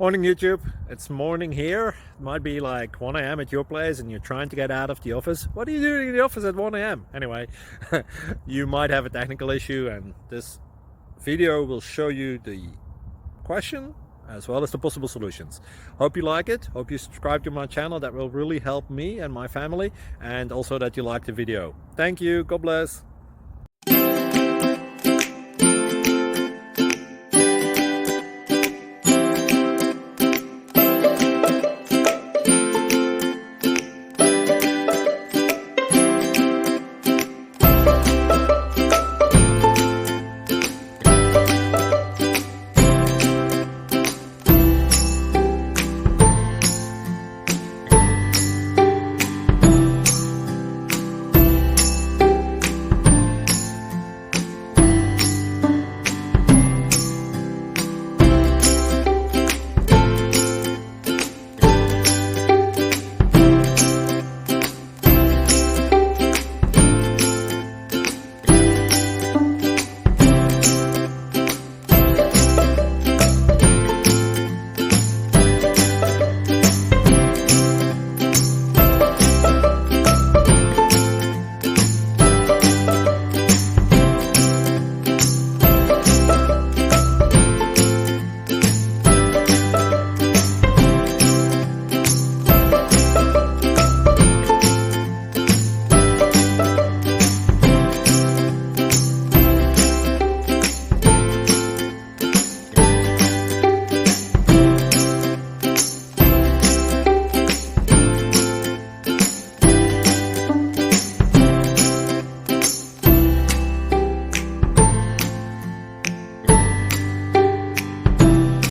Morning YouTube, it's morning here. It might be like 1 a.m. at your place and you're trying to get out of the office. What are you doing in the office at 1 a.m.? Anyway, you might have a technical issue and this video will show you the question as well as the possible solutions. Hope you like it, hope you subscribe to my channel. That will really help me and my family, and also that you like the video. Thank you, God bless.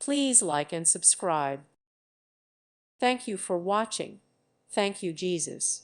Please like and subscribe. Thank you for watching. Thank you, Jesus.